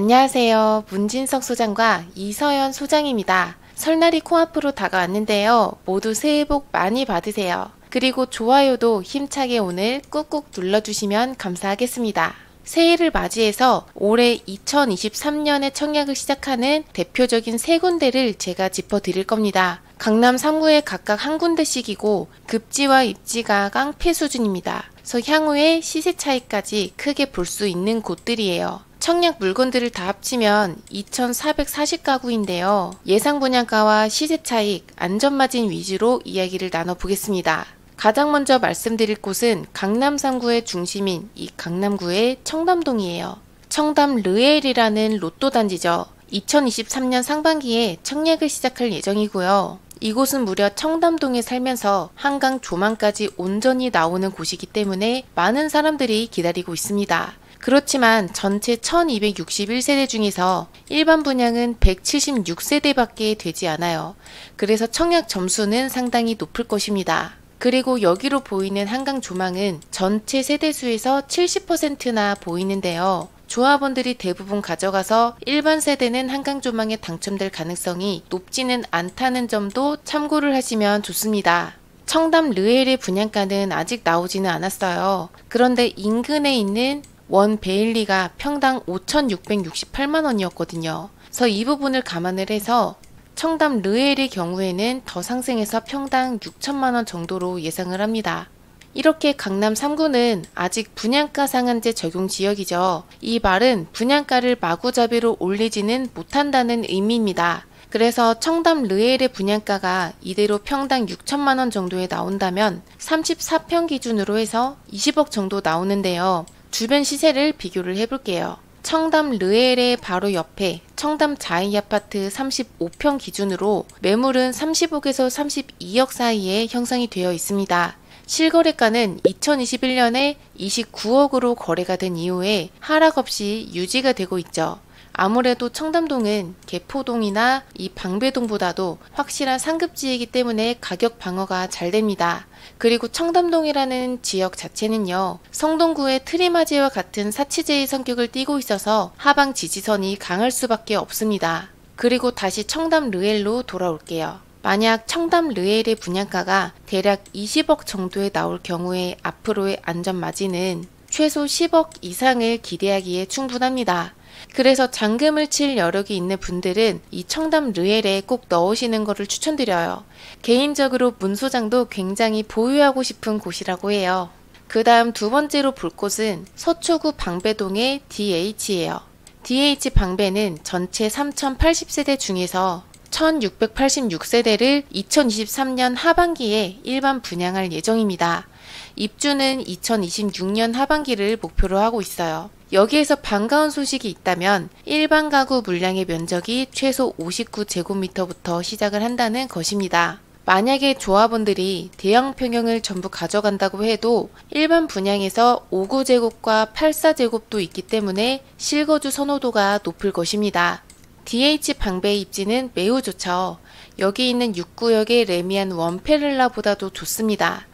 안녕하세요. 문진석 소장과 이서연 소장입니다. 설날이 코앞으로 다가왔는데요. 모두 새해 복 많이 받으세요. 그리고 좋아요도 힘차게 오늘 꾹꾹 눌러주시면 감사하겠습니다. 새해를 맞이해서 올해 2023년의 청약을 시작하는 대표적인 세 군데를 제가 짚어드릴 겁니다. 강남 3구에 각각 한 군데씩이고 급지와 입지가 깡패 수준입니다. 그래서 향후에 시세 차이까지 크게 볼 수 있는 곳들이에요. 청약 물건들을 다 합치면 2,440가구인데요. 예상 분양가와 시세 차익, 안전마진 위주로 이야기를 나눠보겠습니다. 가장 먼저 말씀드릴 곳은 강남 3구의 중심인 이 강남구의 청담동이에요. 청담 르엘이라는 로또 단지죠. 2023년 상반기에 청약을 시작할 예정이고요. 이곳은 무려 청담동에 살면서 한강 조망까지 온전히 나오는 곳이기 때문에 많은 사람들이 기다리고 있습니다. 그렇지만 전체 1261세대 중에서 일반 분양은 176세대밖에 되지 않아요. 그래서 청약 점수는 상당히 높을 것입니다. 그리고 여기로 보이는 한강 조망은 전체 세대수에서 70%나 보이는데요. 조합원들이 대부분 가져가서 일반 세대는 한강 조망에 당첨될 가능성이 높지는 않다는 점도 참고를 하시면 좋습니다. 청담 르엘의 분양가는 아직 나오지는 않았어요. 그런데 인근에 있는 원 베일리가 평당 5,668만원이었거든요. 그래서 이 부분을 감안을 해서 청담 르엘의 경우에는 더 상승해서 평당 6천만원 정도로 예상을 합니다. 이렇게 강남 3구는 아직 분양가 상한제 적용 지역이죠. 이 말은 분양가를 마구잡이로 올리지는 못한다는 의미입니다. 그래서 청담 르엘의 분양가가 이대로 평당 6천만원 정도에 나온다면 34평 기준으로 해서 20억 정도 나오는데요. 주변 시세를 비교를 해볼게요. 청담 르엘의 바로 옆에 청담 자이 아파트 35평 기준으로 매물은 30억에서 32억 사이에 형성이 되어 있습니다. 실거래가는 2021년에 29억으로 거래가 된 이후에 하락 없이 유지가 되고 있죠. 아무래도 청담동은 개포동이나 이 방배동보다도 확실한 상급지이기 때문에 가격 방어가 잘 됩니다. 그리고 청담동이라는 지역 자체는요, 성동구의 트리마지와 같은 사치제의 성격을 띠고 있어서 하방 지지선이 강할 수밖에 없습니다. 그리고 다시 청담 르엘로 돌아올게요. 만약 청담 르엘의 분양가가 대략 20억 정도에 나올 경우에 앞으로의 안전마진은 최소 10억 이상을 기대하기에 충분합니다. 그래서 잔금을 칠 여력이 있는 분들은 이 청담 르엘에 꼭 넣으시는 것을 추천드려요. 개인적으로 문 소장도 굉장히 보유하고 싶은 곳이라고 해요. 그 다음 두 번째로 볼 곳은 서초구 방배동의 DH예요. DH 방배는 전체 3080세대 중에서 1686세대를 2023년 하반기에 일반 분양할 예정입니다. 입주는 2026년 하반기를 목표로 하고 있어요. 여기에서 반가운 소식이 있다면 일반 가구 물량의 면적이 최소 59제곱미터부터 시작을 한다는 것입니다. 만약에 조합원들이 대형 평형을 전부 가져간다고 해도 일반 분양에서 59제곱과 84제곱도 있기 때문에 실거주 선호도가 높을 것입니다. DH 방배의 입지는 매우 좋죠. 여기 있는 6구역의 레미안 원페를라보다도 좋습니다.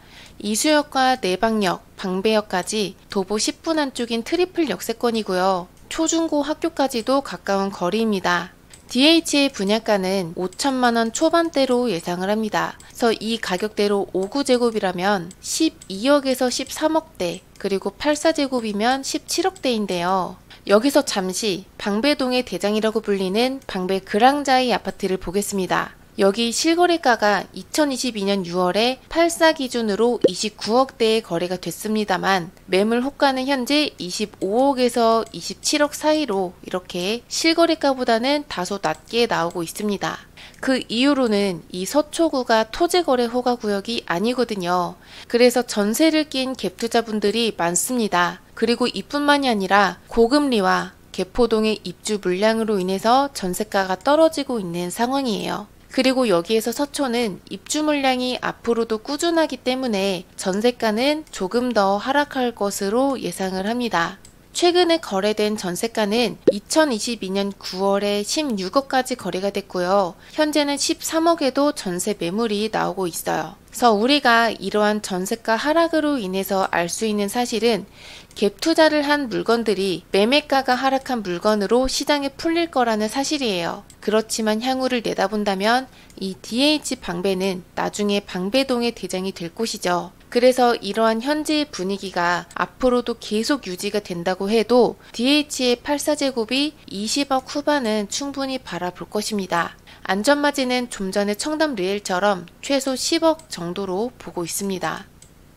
이수역과 내방역, 방배역까지 도보 10분 안쪽인 트리플 역세권이고요. 초중고 학교까지도 가까운 거리입니다. DH의 분양가는 5천만원 초반대로 예상을 합니다. 그래서 이 가격대로 5구제곱이라면 12억에서 13억대, 그리고 84제곱이면 17억대인데요. 여기서 잠시 방배동의 대장이라고 불리는 방배 그랑자이 아파트를 보겠습니다. 여기 실거래가가 2022년 6월에 84 기준으로 29억대에 거래가 됐습니다만 매물 호가는 현재 25억에서 27억 사이로 이렇게 실거래가보다는 다소 낮게 나오고 있습니다. 그 이유로는 이 서초구가 토지거래 허가구역이 아니거든요. 그래서 전세를 낀 갭투자분들이 많습니다. 그리고 이뿐만이 아니라 고금리와 개포동의 입주 물량으로 인해서 전세가가 떨어지고 있는 상황이에요. 그리고 여기에서 서초는 입주 물량이 앞으로도 꾸준하기 때문에 전세가는 조금 더 하락할 것으로 예상을 합니다. 최근에 거래된 전세가는 2022년 9월에 16억까지 거래가 됐고요. 현재는 13억에도 전세 매물이 나오고 있어요. 그래서 우리가 이러한 전세가 하락으로 인해서 알 수 있는 사실은 갭 투자를 한 물건들이 매매가가 하락한 물건으로 시장에 풀릴 거라는 사실이에요. 그렇지만 향후를 내다본다면 이 DH 방배는 나중에 방배동의 대장이 될 곳이죠. 그래서 이러한 현재의 분위기가 앞으로도 계속 유지가 된다고 해도 DH의 84제곱이 20억 후반은 충분히 바라볼 것입니다. 안전마진은 좀 전에 청담 리엘처럼 최소 10억 정도로 보고 있습니다.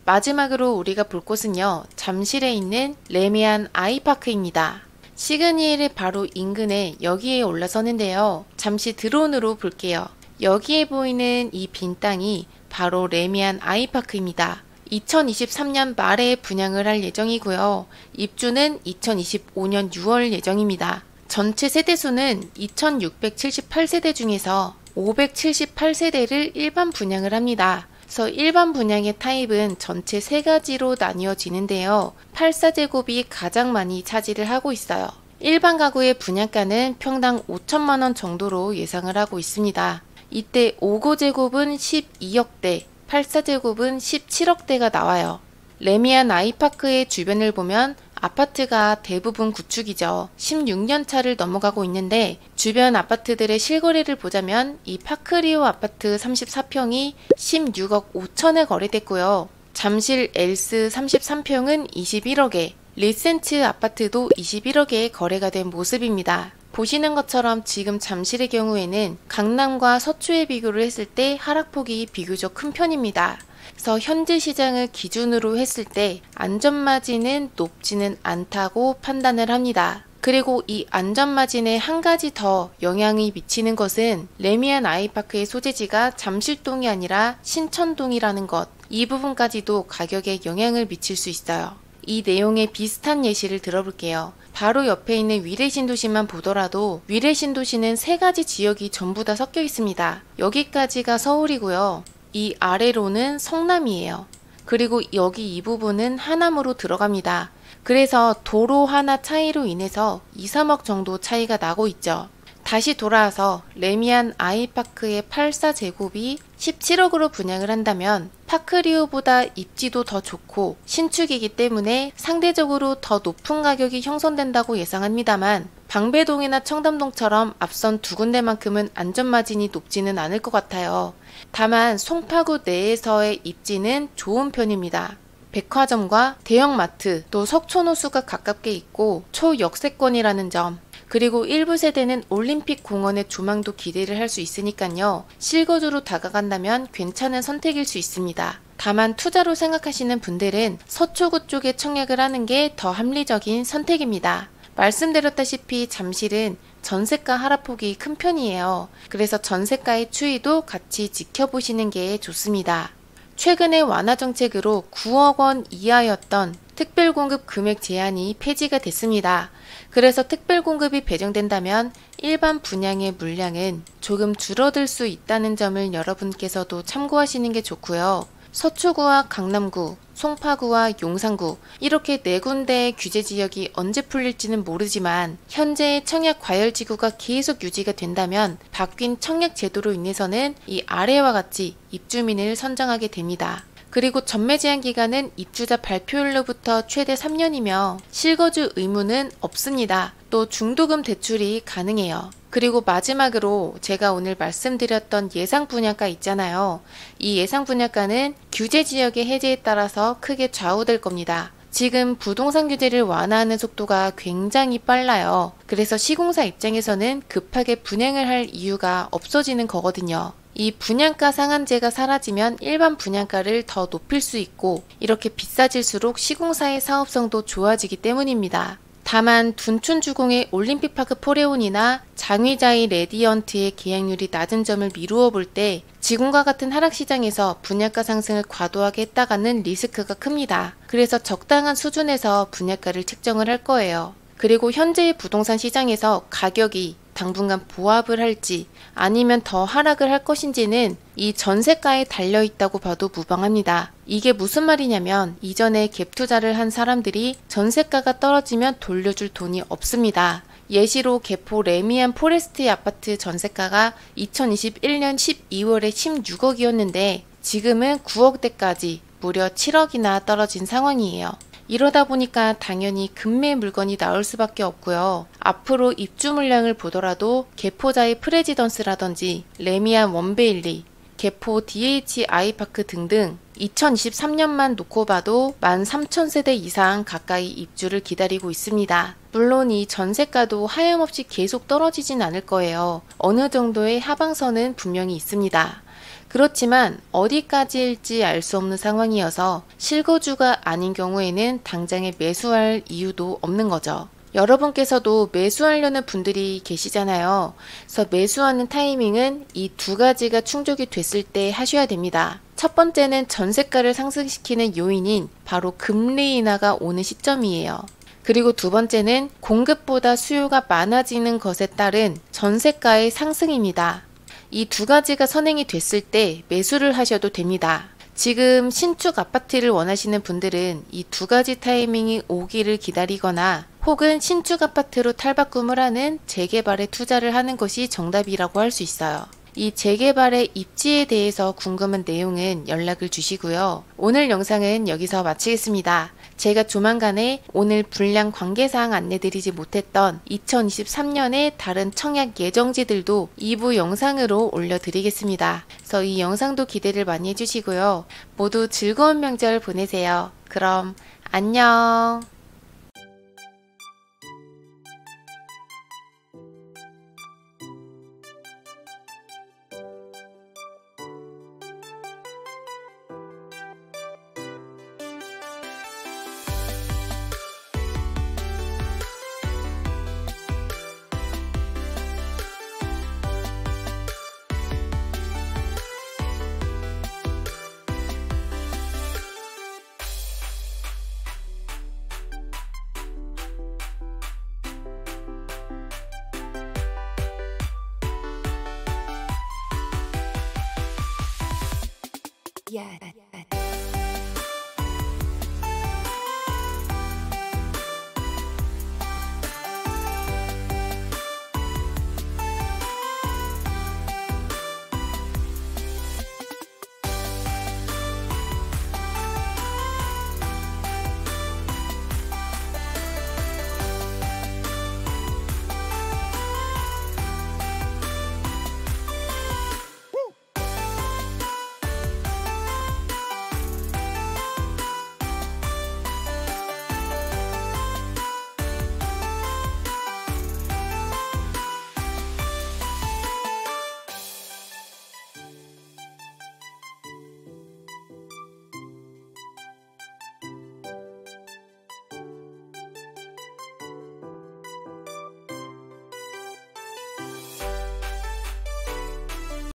마지막으로 우리가 볼 곳은요, 잠실에 있는 레미안 아이파크입니다. 시그니엘의 바로 인근에 여기에 올라서는데요. 잠시 드론으로 볼게요. 여기에 보이는 이 빈 땅이 바로 레미안 아이파크입니다. 2023년 말에 분양을 할 예정이고요. 입주는 2025년 6월 예정입니다. 전체 세대수는 2678세대 중에서 578세대를 일반 분양을 합니다. 그래서 일반 분양의 타입은 전체 3가지로 나뉘어지는데요. 84제곱이 가장 많이 차지를 하고 있어요. 일반 가구의 분양가는 평당 5천만원 정도로 예상을 하고 있습니다. 이때 5고제곱은 12억대, 84제곱은 17억대가 나와요. 레미안 아이파크의 주변을 보면 아파트가 대부분 구축이죠. 16년 차를 넘어가고 있는데 주변 아파트들의 실거래를 보자면 이 파크리오 아파트 34평이 16억 5천에 거래됐고요. 잠실 엘스 33평은 21억에, 리센츠 아파트도 21억에 거래가 된 모습입니다. 보시는 것처럼 지금 잠실의 경우에는 강남과 서초에 비교를 했을 때 하락폭이 비교적 큰 편입니다. 그래서 현재 시장을 기준으로 했을 때 안전마진은 높지는 않다고 판단을 합니다. 그리고 이 안전마진에 한 가지 더 영향이 미치는 것은 레미안 아이파크의 소재지가 잠실동이 아니라 신천동이라는 것, 이 부분까지도 가격에 영향을 미칠 수 있어요. 이 내용의 비슷한 예시를 들어볼게요. 바로 옆에 있는 위례신도시만 보더라도 위례신도시는 3가지 지역이 전부 다 섞여 있습니다. 여기까지가 서울이고요. 이 아래로는 성남이에요. 그리고 여기 이 부분은 하남으로 들어갑니다. 그래서 도로 하나 차이로 인해서 2, 3억 정도 차이가 나고 있죠. 다시 돌아와서 레미안 아이파크의 84제곱이 17억으로 분양을 한다면 파크리오보다 입지도 더 좋고 신축이기 때문에 상대적으로 더 높은 가격이 형성된다고 예상합니다만 방배동이나 청담동처럼 앞선 두 군데만큼은 안전마진이 높지는 않을 것 같아요. 다만 송파구 내에서의 입지는 좋은 편입니다. 백화점과 대형마트, 또 석촌호수가 가깝게 있고 초역세권이라는 점, 그리고 일부 세대는 올림픽 공원의 조망도 기대를 할 수 있으니까요. 실거주로 다가간다면 괜찮은 선택일 수 있습니다. 다만 투자로 생각하시는 분들은 서초구 쪽에 청약을 하는 게 더 합리적인 선택입니다. 말씀드렸다시피 잠실은 전세가 하락폭이 큰 편이에요. 그래서 전세가의 추이도 같이 지켜보시는 게 좋습니다. 최근에 완화 정책으로 9억 원 이하였던 특별공급 금액 제한이 폐지가 됐습니다. 그래서 특별공급이 배정된다면 일반 분양의 물량은 조금 줄어들 수 있다는 점을 여러분께서도 참고하시는 게 좋고요. 서초구와 강남구, 송파구와 용산구 이렇게 4군데의 규제 지역이 언제 풀릴지는 모르지만 현재의 청약 과열지구가 계속 유지가 된다면 바뀐 청약 제도로 인해서는 이 아래와 같이 입주민을 선정하게 됩니다. 그리고 전매 제한 기간은 입주자 발표일로부터 최대 3년이며 실거주 의무는 없습니다. 또 중도금 대출이 가능해요. 그리고 마지막으로 제가 오늘 말씀드렸던 예상 분양가 있잖아요. 이 예상 분양가는 규제 지역의 해제에 따라서 크게 좌우될 겁니다. 지금 부동산 규제를 완화하는 속도가 굉장히 빨라요. 그래서 시공사 입장에서는 급하게 분양을 할 이유가 없어지는 거거든요. 이 분양가 상한제가 사라지면 일반 분양가를 더 높일 수 있고 이렇게 비싸질수록 시공사의 사업성도 좋아지기 때문입니다. 다만 둔촌주공의 올림픽파크 포레온이나 장위자이 레디언트의 계약률이 낮은 점을 미루어 볼 때 지금과 같은 하락시장에서 분양가 상승을 과도하게 했다가는 리스크가 큽니다. 그래서 적당한 수준에서 분양가를 책정을 할 거예요. 그리고 현재의 부동산 시장에서 가격이 당분간 보합을 할지 아니면 더 하락을 할 것인지는 이 전세가에 달려있다고 봐도 무방합니다. 이게 무슨 말이냐면 이전에 갭 투자를 한 사람들이 전세가가 떨어지면 돌려줄 돈이 없습니다. 예시로 개포 레미안 포레스트 아파트 전세가가 2021년 12월에 16억이었는데 지금은 9억대까지 무려 7억이나 떨어진 상황이에요. 이러다 보니까 당연히 금매 물건이 나올 수밖에 없고요. 앞으로 입주 물량을 보더라도 개포자의 프레지던스라든지 레미안 원베일리, 개포 DH 아이파크 등등 2023년만 놓고 봐도 13,000세대 이상 가까이 입주를 기다리고 있습니다. 물론 이 전세가도 하염없이 계속 떨어지진 않을 거예요. 어느 정도의 하방선은 분명히 있습니다. 그렇지만 어디까지일지 알 수 없는 상황이어서 실거주가 아닌 경우에는 당장에 매수할 이유도 없는 거죠. 여러분께서도 매수하려는 분들이 계시잖아요. 그래서 매수하는 타이밍은 이 두 가지가 충족이 됐을 때 하셔야 됩니다. 첫 번째는 전세가를 상승시키는 요인인 바로 금리 인하가 오는 시점이에요. 그리고 두 번째는 공급보다 수요가 많아지는 것에 따른 전세가의 상승입니다. 이 두 가지가 선행이 됐을 때 매수를 하셔도 됩니다. 지금 신축 아파트를 원하시는 분들은 이 두 가지 타이밍이 오기를 기다리거나 혹은 신축 아파트로 탈바꿈을 하는 재개발에 투자를 하는 것이 정답이라고 할 수 있어요. 이 재개발의 입지에 대해서 궁금한 내용은 연락을 주시고요. 오늘 영상은 여기서 마치겠습니다. 제가 조만간에 오늘 분량 관계사항 안내드리지 못했던 2023년의 다른 청약 예정지들도 2부 영상으로 올려드리겠습니다. 그래서 이 영상도 기대를 많이 해주시고요. 모두 즐거운 명절 보내세요. 그럼 안녕. Yeah.